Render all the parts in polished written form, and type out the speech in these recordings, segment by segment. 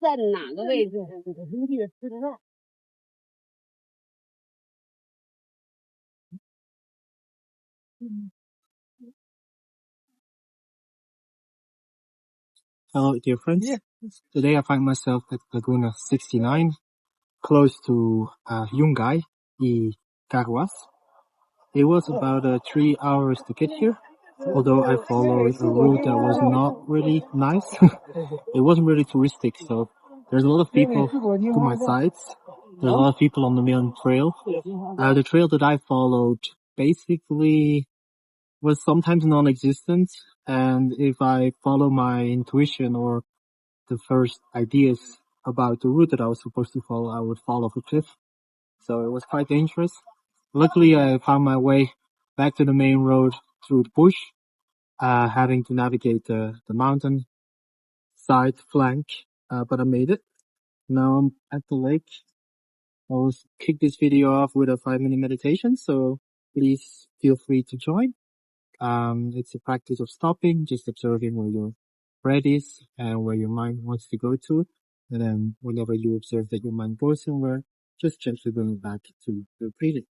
在哪个位置？Hello, dear friends. Today I find myself at Laguna 69, close to Yungay, Huaraz. It was about 3 hours to get here, although I followed a route that was not really nice. It wasn't really touristic, so there's a lot of people to my sides. There's a lot of people on the main trail. The trail that I followed basically was sometimes non-existent, and if I follow my intuition or the first ideas about the route that I was supposed to follow, I would fall off a cliff. So it was quite dangerous. Luckily, I found my way back to the main road through the bush, having to navigate the mountain side flank, but I made it. Now I'm at the lake. I will kick this video off with a 5-minute meditation, so please feel free to join. It's a practice of stopping, just observing where your breath is and where your mind wants to go to. And then whenever you observe that your mind goes somewhere, just gently bring it back to your breathing.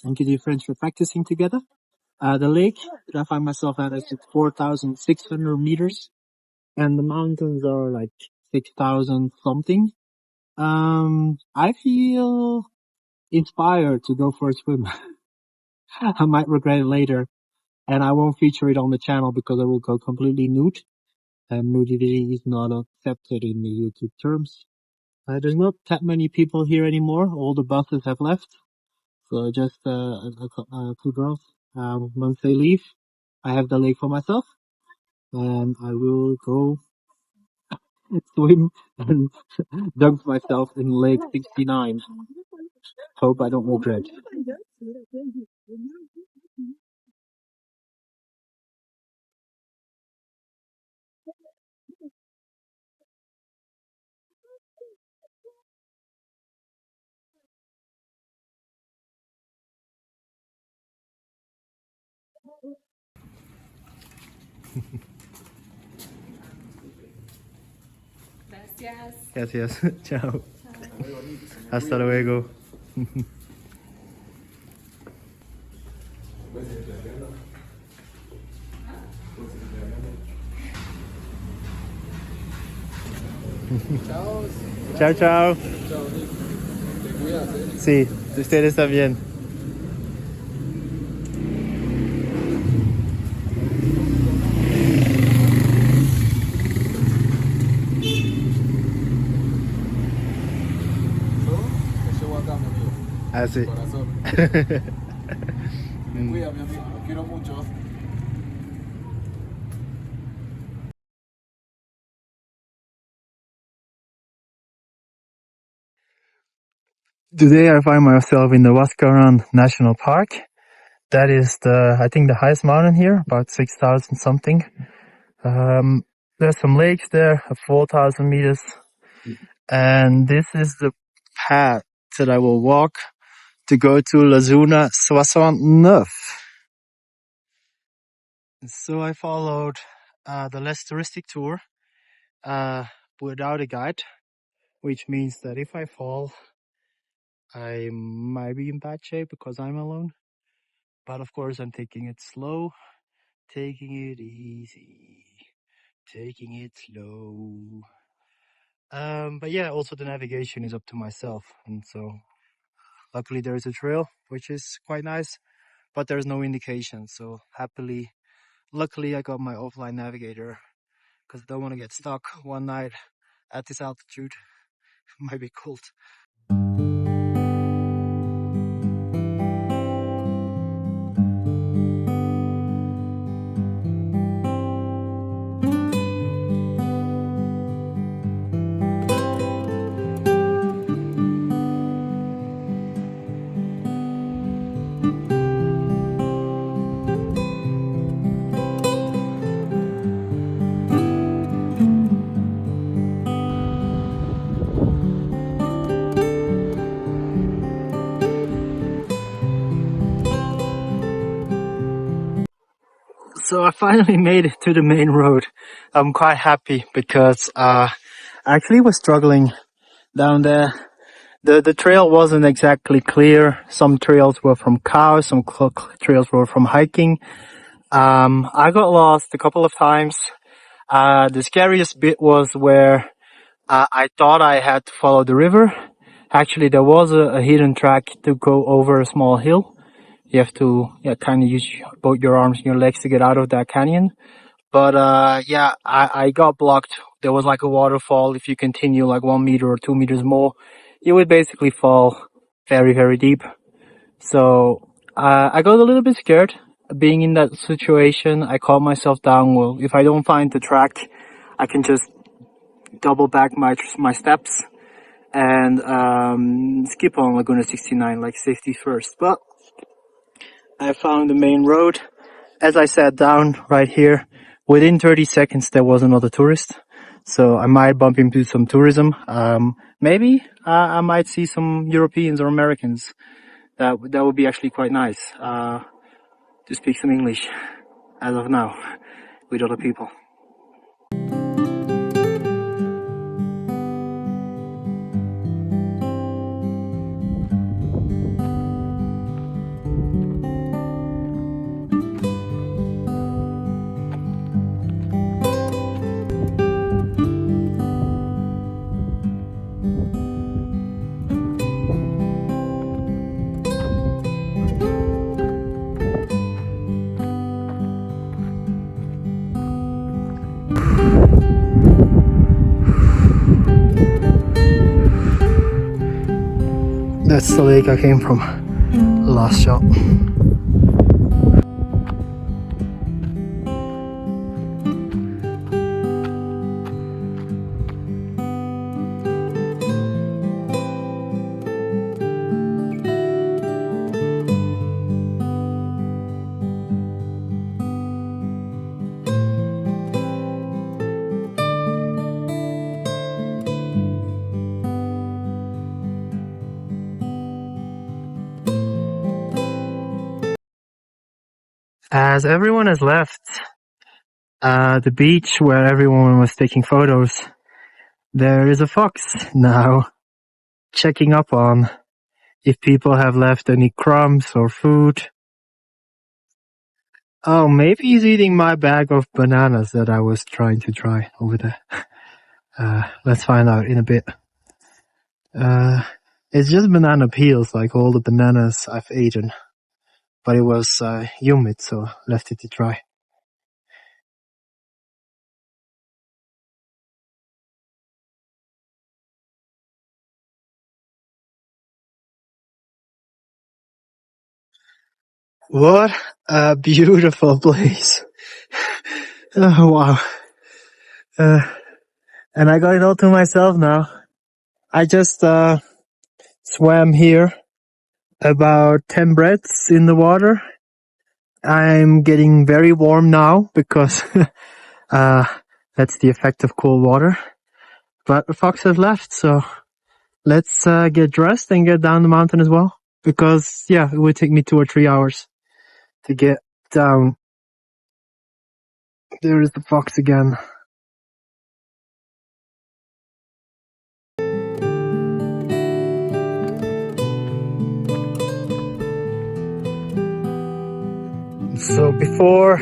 Thank you, dear friends, for practicing together. The lake that I find myself at is at 4,600 meters, and the mountains are like 6,000 something. I feel inspired to go for a swim. I might regret it later, and I won't feature it on the channel because I will go completely nude, and nudity is not accepted in the YouTube terms. There's not that many people here anymore. All the buses have left, so just two girls. Once they leave, I have the lake for myself, and I will go swim and dunk myself in Lake 69. Hope I don't regret. Gracias. Gracias. Chao. Hasta luego. Chao, chao. Sí, ustedes también. Ah, sí. Corazón. Me cuida, mi amigo. Lo quiero mucho. Today I find myself in the Huascaran National Park. That is I think the highest mountain here, about 6,000 something. There's some lakes there at 4,000 meters. And this is the path that I will walk to go to La Zona 69. So I followed the less touristic tour without a guide, which means that if I fall, I might be in bad shape because I'm alone. But of course, I'm taking it slow, taking it easy, taking it slow. But yeah, also the navigation is up to myself. And so luckily there is a trail, which is quite nice, but there's no indication. So luckily I got my offline navigator because I don't want to get stuck one night at this altitude. Might be cold. So I finally made it to the main road. I'm quite happy because I actually was struggling down there. The trail wasn't exactly clear. Some trails were from cows, some trails were from hiking. I got lost a couple of times. The scariest bit was where I thought I had to follow the river. Actually, there was a hidden track to go over a small hill. You have to kind of use both your arms and your legs to get out of that canyon. But I got blocked. There was like a waterfall. If you continue like 1 meter or 2 meters more, you would basically fall very, very deep. So I got a little bit scared being in that situation. I calmed myself down. Well, if I don't find the track, I can just double back my steps and skip on Laguna 69, like safety first. But I found the main road. As I sat down right here, within 30 seconds there was another tourist. So I might bump into some tourism. Maybe I might see some Europeans or Americans. That would be actually quite nice to speak some English as of now with other people. That's the lake I came from last shot. As everyone has left the beach where everyone was taking photos, there is a fox now checking up on if people have left any crumbs or food. Oh, maybe he's eating my bag of bananas that I was trying to try over there. Let's find out in a bit. It's just banana peels, like all the bananas I've eaten. But it was humid, so left it to dry. What a beautiful place. Oh, wow. And I got it all to myself now. I just swam here about 10 breaths in the water. I'm getting very warm now because that's the effect of cold water. But the fox has left, so let's get dressed and get down the mountain as well. Because, yeah, it would take me 2 or 3 hours to get down. There is the fox again. So before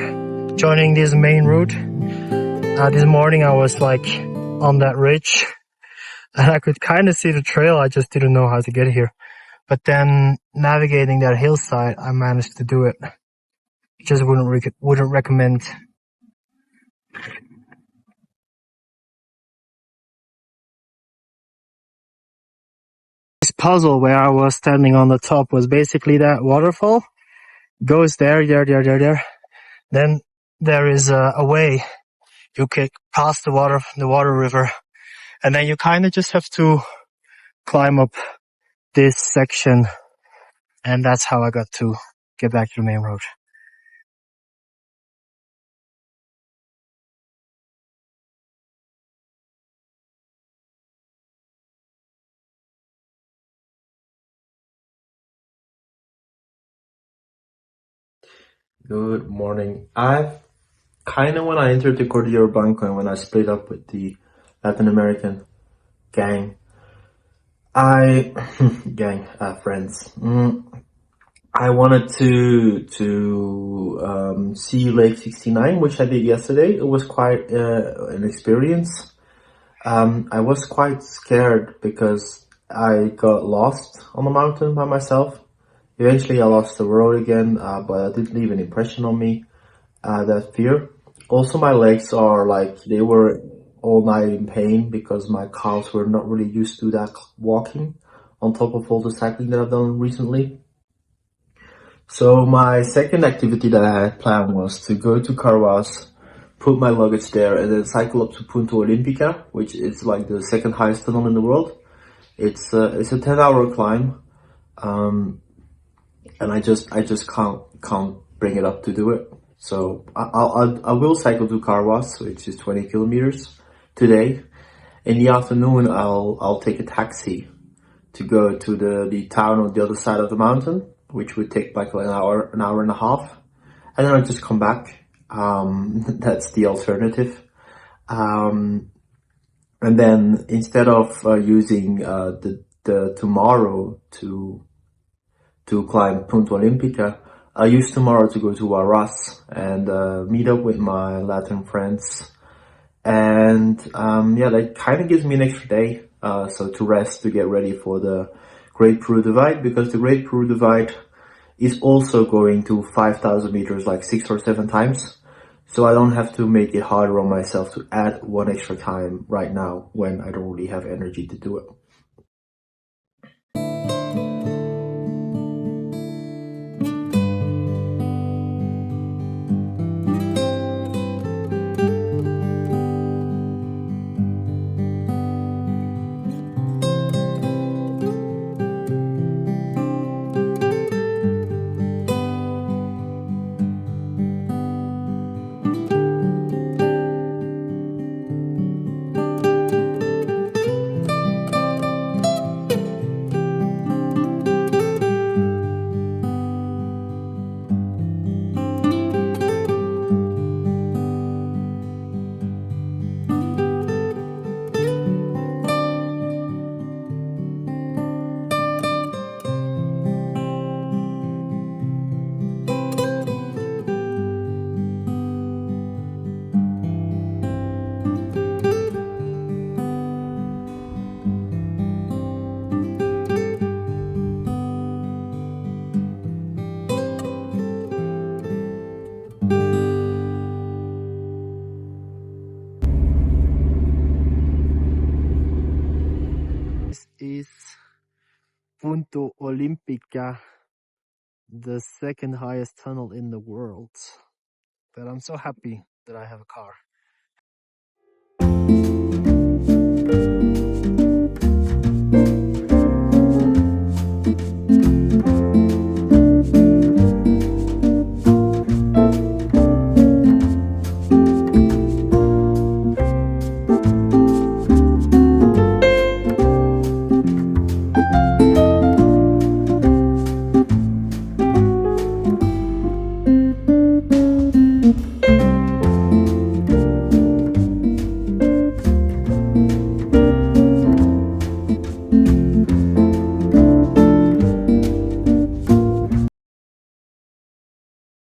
joining this main route, this morning I was like on that ridge and I could kind of see the trail. I just didn't know how to get here. But then navigating that hillside, I managed to do it. Just wouldn't recommend. This puzzle where I was standing on the top was basically that waterfall goes there. Then there is a way you can pass the water river, and then you kind of just have to climb up this section, and that's how I got to get back to the main road. Good morning. I've kind of, when I entered the Cordillera Blanco and when I split up with the Latin American gang, friends, I wanted to see Lake 69, which I did yesterday. It was quite an experience. I was quite scared because I got lost on the mountain by myself. Eventually I lost the road again, but it didn't leave an impression on me, that fear. Also, my legs are like, they were all night in pain because my calves were not really used to that walking on top of all the cycling that I've done recently. So my second activity that I had planned was to go to Huaraz, put my luggage there, and then cycle up to Punta Olímpica, which is like the second highest tunnel in the world. It's a 10-hour climb, and I just can't bring it up to do it. So I will cycle to Huaraz, which is 20 kilometers today. In the afternoon, I'll take a taxi to go to the town on the other side of the mountain, which would take like an hour and a half. And then I'll just come back. That's the alternative. And then instead of using the tomorrow to climb Punta Olímpica, I use tomorrow to go to Huaraz and meet up with my Latin friends. And yeah, that kind of gives me an extra day, so to rest, to get ready for the Great Peru Divide, because the Great Peru Divide is also going to 5,000 meters like 6 or 7 times. So I don't have to make it harder on myself to add one extra time right now when I don't really have energy to do it. is Punto Olímpica, the second highest tunnel in the world. But I'm so happy that I have a car.